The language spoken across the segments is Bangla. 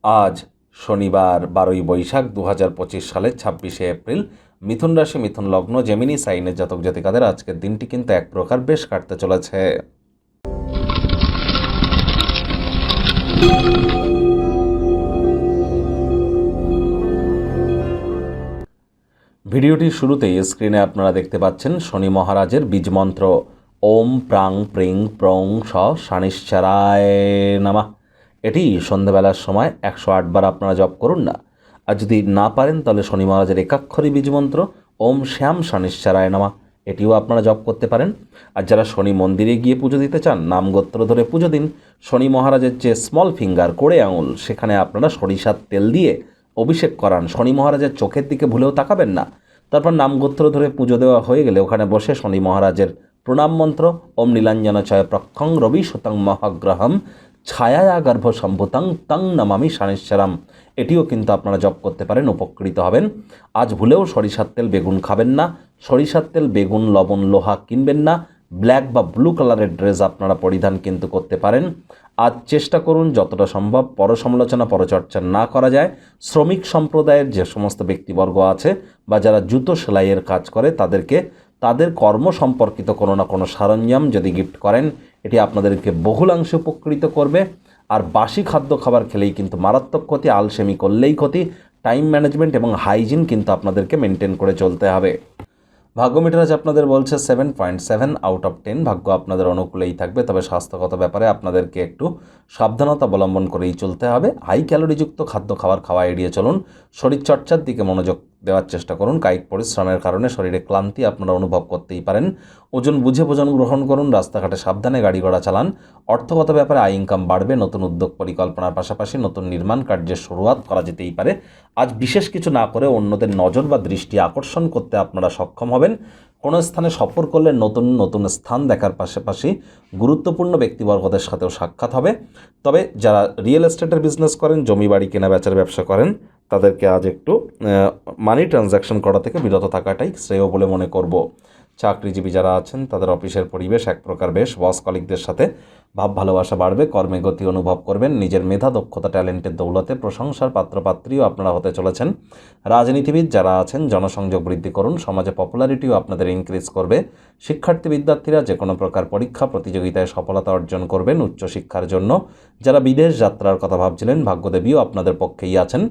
আজ শনিবার 12ই বৈশাখ 2025 সালের 26শে এপ্রিল। মিথুন রাশি, মিথুন লগ্ন, জেমিনি সাইনের জাতক জাতিকাদের আজকের দিনটি কিন্তু এক প্রকার বেশ কাটতে চলেছে। ভিডিওটির শুরুতেই স্ক্রিনে আপনারা দেখতে পাচ্ছেন শনি মহারাজের বীজমন্ত্র ওম প্রাং প্রিং প্রং স শানিশ্চারায় নামা। এটি সন্ধ্যাবেলার সময় 108 বার আপনারা জপ করুন না। আর যদি না পারেন তাহলে শনি মহারাজের একাক্ষরী বীজমন্ত্র ওম শ্যাম শানিশ্চারায় নামা, এটিও আপনারা জপ করতে পারেন। আর যারা শনি মন্দিরে গিয়ে পুজো দিতে চান, নামগোত্র ধরে পুজো দিন। শনি মহারাজের যে স্মল ফিঙ্গার, কোড়ে আঙুল, সেখানে আপনারা সরিষার তেল দিয়ে অভিষেক করান। শনি মহারাজের চোখের দিকে ভুলেও তাকাবেন না। তারপর নামগোত্র ধরে পুজো দেওয়া হয়ে গেলে ওখানে বসে শনি মহারাজের প্রণাম মন্ত্র ওম নীলাঞ্জন চয় প্রক্ষং রবি শতং মহাগ্রহম ছায়া গর্ভ সম্ভুতং তং নমামি শানিশ্চরম, এটিও কিন্তু আপনারা জপ করতে পারেন, উপকৃত হবেন। আজ ভুলেও সরিষার তেল বেগুন খাবেন না। সরিষার তেল বেগুন লবণ লোহা কিনবেন না। ব্ল্যাক বা ব্লু কালারের ড্রেস আপনারা পরিধান কিন্তু করতে পারেন। আজ চেষ্টা করুন যতটা সম্ভব পরসমালোচনা পরচর্চা না করা যায়। শ্রমিক সম্প্রদায়ের যে সমস্ত ব্যক্তিবর্গ আছে বা যারা জুতো সেলাইয়ের কাজ করে তাদেরকে তাদের কর্ম সম্পর্কিত কোনো না কোনো সরঞ্জাম যদি গিফট করেন, এটি আপনাদেরকে বহুলাংশে উপকৃত করবে। আর বাসি খাদ্য খাবার খেলেই কিন্তু মারাত্মক ক্ষতি, আলসেমি করলেই ক্ষতি। টাইম ম্যানেজমেন্ট এবং হাইজিন কিন্তু আপনাদেরকে মেনটেন করে চলতে হবে। ভাগ্য মিটার আজ আপনাদের বলছে 7.7 আউট অফ 10। ভাগ্য আপনাদের অনুকূলেই থাকবে, তবে স্বাস্থ্যগত ব্যাপারে আপনাদেরকে একটু সাবধানতা অবলম্বন করেই চলতে হবে। হাই ক্যালোরিযুক্ত খাদ্য খাওয়া এড়িয়ে চলুন। শরীরচর্চার দিকে মনোযোগ দেওয়ার চেষ্টা করুন। কায়িক পরিশ্রমের কারণে শরীরে ক্লান্তি আপনারা অনুভব করতেই পারেন। ওজন বুঝে ভোজন গ্রহণ করুন। রাস্তাঘাটে সাবধানে গাড়ি ঘোড়া চালান। অর্থগত ব্যাপারে আয় ইনকাম বাড়বে। নতুন উদ্যোগ পরিকল্পনার পাশাপাশি নতুন নির্মাণ কার্যের শুরুয়াত করা যেতেই পারে। আজ বিশেষ কিছু না করে অন্যদের নজর বা দৃষ্টি আকর্ষণ করতে আপনারা সক্ষম হবেন। কোনো স্থানে সফর করলে নতুন নতুন স্থান দেখার পাশাপাশি গুরুত্বপূর্ণ ব্যক্তিবর্গদের সাথেও সাক্ষাৎ হবে। তবে যারা রিয়েল এস্টেটের বিজনেস করেন, জমি বাড়ি কেনা বেচার ব্যবসা করেন, তাদেরকে আজ একটু মানি ট্রানজ্যাকশন করা থেকে বিরত থাকাটাই শ্রেয় বলে মনে করব। চাকরিজীবী যারা আছেন তাদের অফিসের পরিবেশ এক প্রকার বেশ। বস কলিগদের সাথে ভাব ভালোবাসা বাড়বে। কর্মে গতি অনুভব করবেন। নিজের মেধা দক্ষতা ট্যালেন্টের দৌলতে প্রশংসার পাত্রপাত্রীও আপনারা হতে চলেছেন। রাজনীতিবিদ যারা আছেন জনসংযোগ বৃদ্ধি করুন। সমাজে পপুলারিটিও আপনাদের ইনক্রিজ করবে। শিক্ষার্থী বিদ্যার্থীরা যে কোনো প্রকার পরীক্ষা প্রতিযোগিতায় সফলতা অর্জন করবেন উচ্চশিক্ষার জন্য। যারা বিদেশ যাত্রার কথা ভাবছিলেন, ভাগ্যদেবীও আপনাদের পক্ষেই আছেন।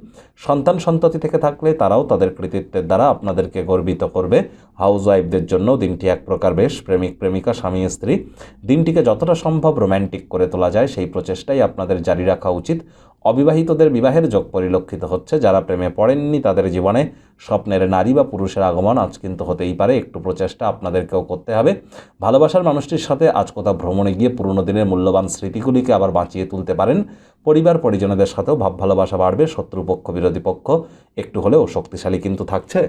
সন্তান সন্ততি থেকে থাকলে তারাও তাদের কৃতিত্বের দ্বারা আপনাদেরকে গর্বিত করবে। হাউস ওয়াইফদের জন্য দিনটি এক প্রকার বেশ। প্রেমিক প্রেমিকা স্বামী স্ত্রী দিনটিকে যতটা সম্ভব রোম্যান্টিক করে তোলা যায় সেই প্রচেষ্টাই আপনাদের জারি রাখা উচিত। অবিবাহিতদের বিবাহের যোগ পরিলক্ষিত হচ্ছে। যারা প্রেমে পড়েননি তাদের জীবনে স্বপ্নের নারী বা পুরুষের আগমন আজ কিন্তু হতেই পারে। একটু প্রচেষ্টা আপনাদেরকেও করতে হবে। ভালোবাসার মানুষটির সাথে আজ কোথাও ভ্রমণে গিয়ে পুরনো দিনের মূল্যবান স্মৃতিগুলিকে আবার বাঁচিয়ে তুলতে পারেন। পরিবার পরিজনদের সাথেও ভাব ভালোবাসা বাড়বে। শত্রুপক্ষ বিরোধী পক্ষ একটু হলেও শক্তিশালী কিন্তু থাকছে।